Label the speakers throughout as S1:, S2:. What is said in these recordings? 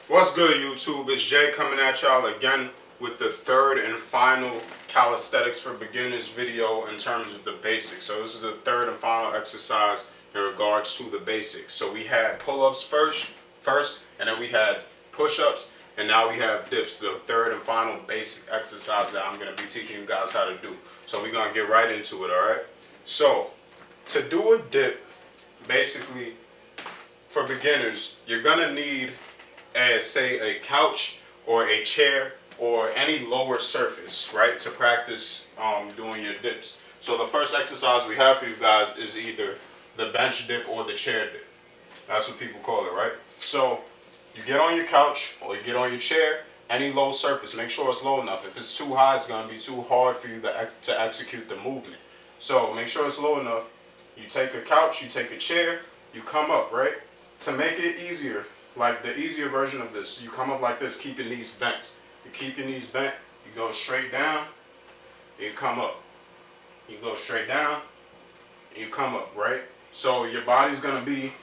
S1: What's good, YouTube? It's Jay coming at y'all again with the third and final Calisthenics for Beginners video in terms of the basics. So this is the third and final exercise in regards to the basics. So we had pull-ups first, and then we had push-ups, and now we have dips, the third and final basic exercise that I'm going to be teaching you guys how to do. So we're going to get right into it, alright? So, to do a dip, basically, for beginners, you're going to need say a couch or a chair or any lower surface, right, to practice doing your dips. So the first exercise we have for you guys is either the bench dip or the chair dip. That's what people call it, right? So you get on your couch or you get on your chair, any low surface, make sure it's low enough. If it's too high, it's going to be too hard for you to execute the movement. So make sure it's low enough. You take a couch, you take a chair, you come up, right? To make it easier, like the easier version of this, you come up like this, keep your knees bent. You keep your knees bent, you go straight down, you come up. You go straight down, and you come up, right? So your body's gonna be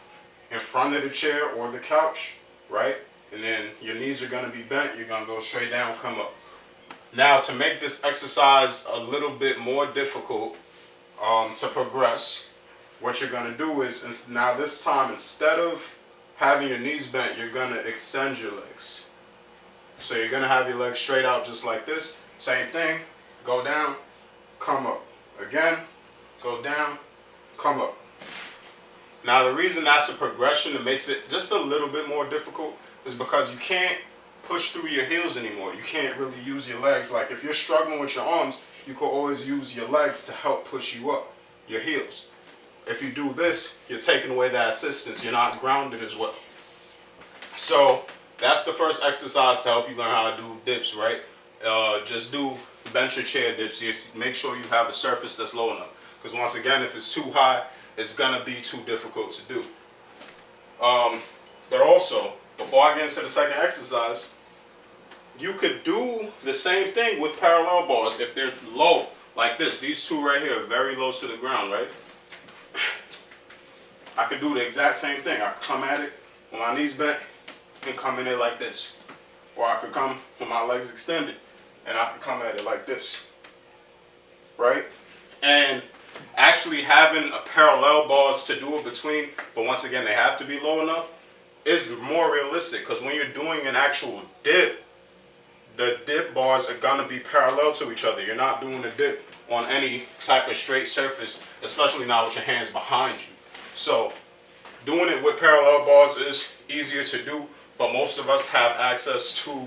S1: in front of the chair or the couch, right? And then your knees are gonna be bent, you're gonna go straight down, come up. Now to make this exercise a little bit more difficult to progress, what you're gonna do is, now this time, instead of having your knees bent, you're going to extend your legs. So you're going to have your legs straight out just like this. Same thing. Go down, come up. Again, go down, come up. Now the reason that's a progression that makes it just a little bit more difficult is because you can't push through your heels anymore. You can't really use your legs. Like if you're struggling with your arms, you can always use your legs to help push you up, your heels. If you do this, you're taking away that assistance. You're not grounded as well. So that's the first exercise to help you learn how to do dips, right? Just do bench or chair dips. You make sure you have a surface that's low enough. Because once again, if it's too high, it's going to be too difficult to do. But also, before I get into the second exercise, you could do the same thing with parallel bars if they're low, like this. These two right here are very low to the ground, right? I could do the exact same thing. I could come at it with my knees bent and come in it like this. Or I could come with my legs extended and I could come at it like this. Right? And actually having a parallel bars to do it between, but once again, they have to be low enough, is more realistic. Because when you're doing an actual dip, the dip bars are going to be parallel to each other. You're not doing a dip on any type of straight surface, especially not with your hands behind you. So doing it with parallel bars is easier to do, but most of us have access to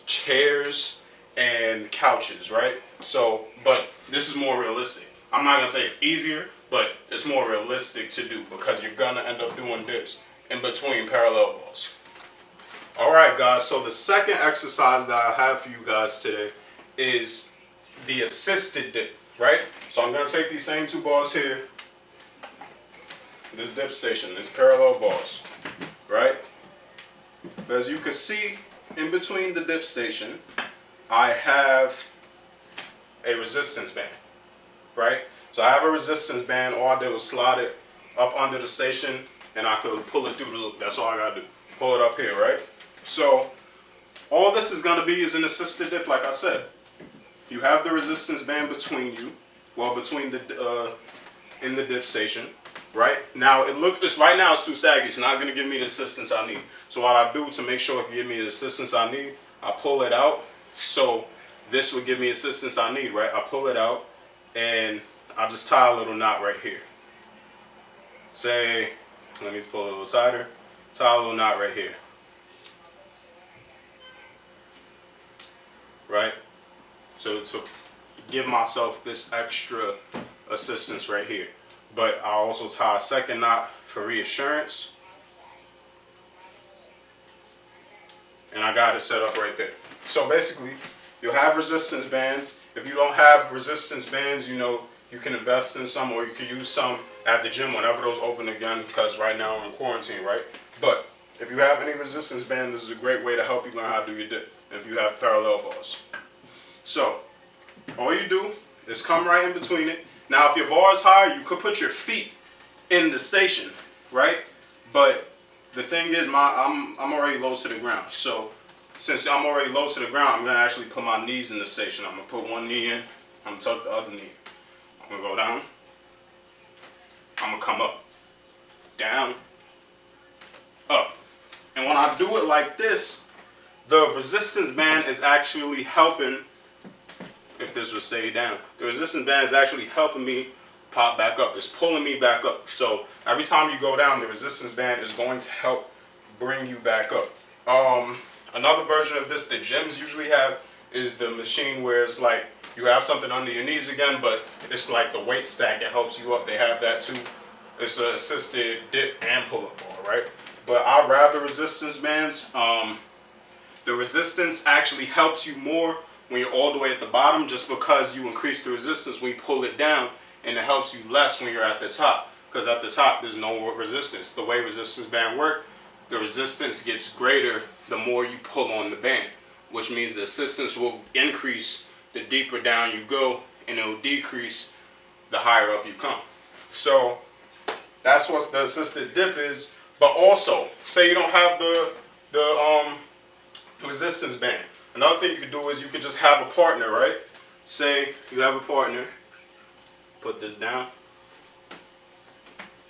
S1: chairs and couches, right? So, but this is more realistic. I'm not going to say it's easier, but it's more realistic to do because you're going to end up doing dips in between parallel bars. Alright guys, so the second exercise that I have for you guys today is the assisted dip, right? So I'm going to take these same two bars here, this dip station, this parallel bars, right? But as you can see, in between the dip station, I have a resistance band, right? So I have a resistance band. All I did was slide it up under the station, and I could pull it through the loop. That's all I gotta do. Pull it up here, right? So all this is gonna be is an assisted dip, like I said. You have the resistance band between you, well, between the in the dip station. Right now, right now it's too saggy. It's not going to give me the assistance I need. So what I do to make sure it give me the assistance I need, I pull it out. So this would give me assistance I need, right? I pull it out and I just tie a little knot right here. Say, let me just pull a little tighter. Tie a little knot right here. Right? So to give myself this extra assistance right here. But I also tie a second knot for reassurance. And I got it set up right there. So basically, you'll have resistance bands. If you don't have resistance bands, you know, you can invest in some, or you can use some at the gym whenever those open again, because right now we're in quarantine, right? But if you have any resistance band, this is a great way to help you learn how to do your dip if you have parallel bars. So all you do is come right in between it. Now, if your bar is higher, you could put your feet in the station, right? But the thing is, I'm already low to the ground. So since I'm already low to the ground, I'm gonna actually put my knees in the station. I'm gonna put one knee in. I'm gonna tuck the other knee. I'm gonna go down. I'm gonna come up, down, up. And when I do it like this, the resistance band is actually helping. If this would stay down, the resistance band is actually helping me pop back up. It's pulling me back up. So every time you go down, the resistance band is going to help bring you back up. Another version of this that gyms usually have is the machine where it's like you have something under your knees again, but it's like the weight stack that helps you up. They have that too. It's an assisted dip and pull-up bar, right? But I rather resistance bands. The resistance actually helps you more when you're all the way at the bottom, just because you increase the resistance when you pull it down, and it helps you less when you're at the top, because at the top there's no resistance. The way resistance band work, the resistance gets greater the more you pull on the band, which means the assistance will increase the deeper down you go, and it will decrease the higher up you come. So that's what the assisted dip is. But also, say you don't have the resistance band. Another thing you could do is you could just have a partner, right? Say you have a partner. Put this down.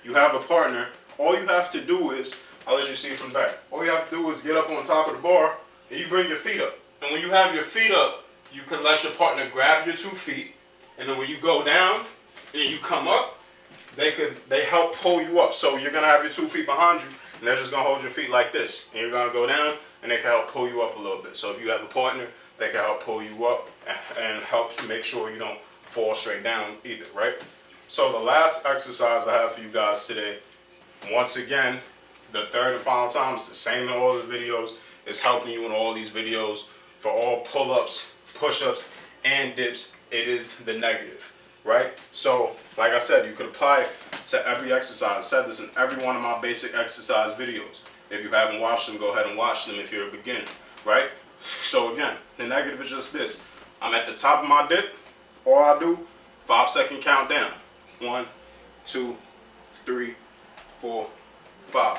S1: You have a partner. All you have to do is, I'll let you see it from back. All you have to do is get up on top of the bar and you bring your feet up. And when you have your feet up, you can let your partner grab your 2 feet. And then when you go down and you come up, they help pull you up. So you're gonna have your 2 feet behind you, and they're just gonna hold your feet like this. And you're gonna go down, and they can help pull you up a little bit. So if you have a partner, they can help pull you up and help make sure you don't fall straight down either, right? So the last exercise I have for you guys today, once again, the third and final time, it's the same in all the videos. It's helping you in all these videos for all pull-ups, push-ups, and dips. It is the negative, right? So, like I said, you could apply it to every exercise. I said this in every one of my basic exercise videos. If you haven't watched them, go ahead and watch them if you're a beginner, right? So again, the negative is just this. I'm at the top of my dip. All I do, 5-second countdown. 1, 2, 3, 4, 5.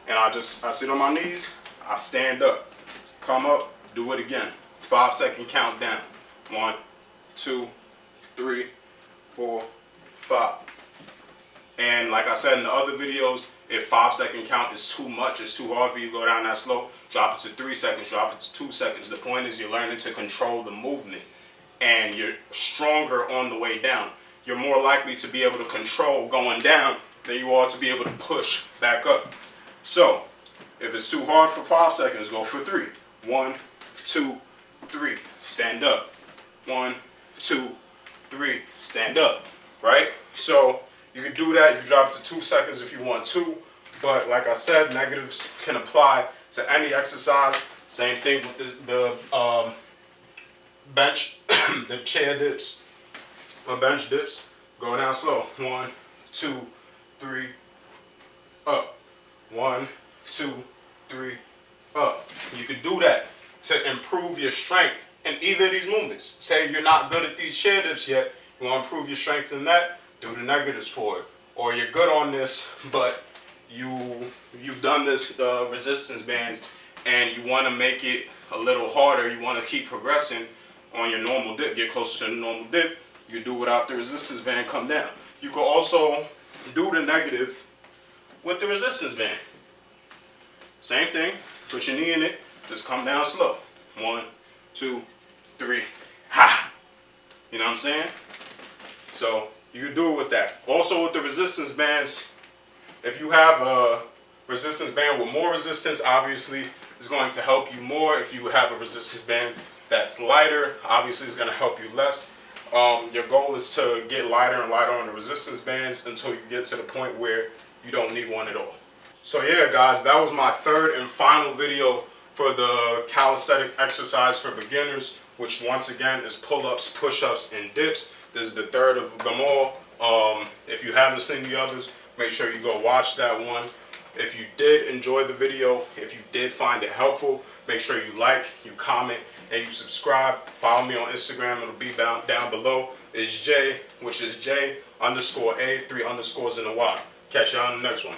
S1: And I sit on my knees, I stand up, come up, do it again. 5-second countdown. 1, 2, 3, 4, 5. And like I said in the other videos, if 5-second count is too much, it's too hard for you to go down that slow, drop it to 3 seconds, drop it to 2 seconds. The point is you're learning to control the movement, and you're stronger on the way down. You're more likely to be able to control going down than you are to be able to push back up. So if it's too hard for 5 seconds, go for 3. 1, 2, 3. Stand up. 1, 2, 3. Stand up. Right? So you can do that. You can drop it to 2 seconds if you want to. But like I said, negatives can apply to any exercise. Same thing with the bench, the chair dips, or bench dips. Go down slow. 1, 2, 3, up. 1, 2, 3, up. You can do that to improve your strength in either of these movements. Say you're not good at these chair dips yet, you want to improve your strength in that, do the negatives for it. Or you're good on this, but you've done this resistance bands and you want to make it a little harder, you want to keep progressing on your normal dip, get closer to the normal dip, you do without the resistance band, come down. You can also do the negative with the resistance band. Same thing, put your knee in it, just come down slow. 1, 2, 3, ha! You know what I'm saying? So you can do it with that. Also with the resistance bands, if you have a resistance band with more resistance, obviously it's going to help you more. If you have a resistance band that's lighter, obviously it's going to help you less. Your goal is to get lighter and lighter on the resistance bands until you get to the point where you don't need one at all. So yeah guys, that was my third and final video for the calisthenics exercise for beginners, which once again is pull-ups, push-ups, and dips. This is the third of them all. If you haven't seen the others, make sure you go watch that one. If you did enjoy the video, if you did find it helpful, make sure you like, you comment, and you subscribe. Follow me on Instagram, it'll be down below. It's J, which is J_A, 3 underscores and a Y. Catch y'all on the next one.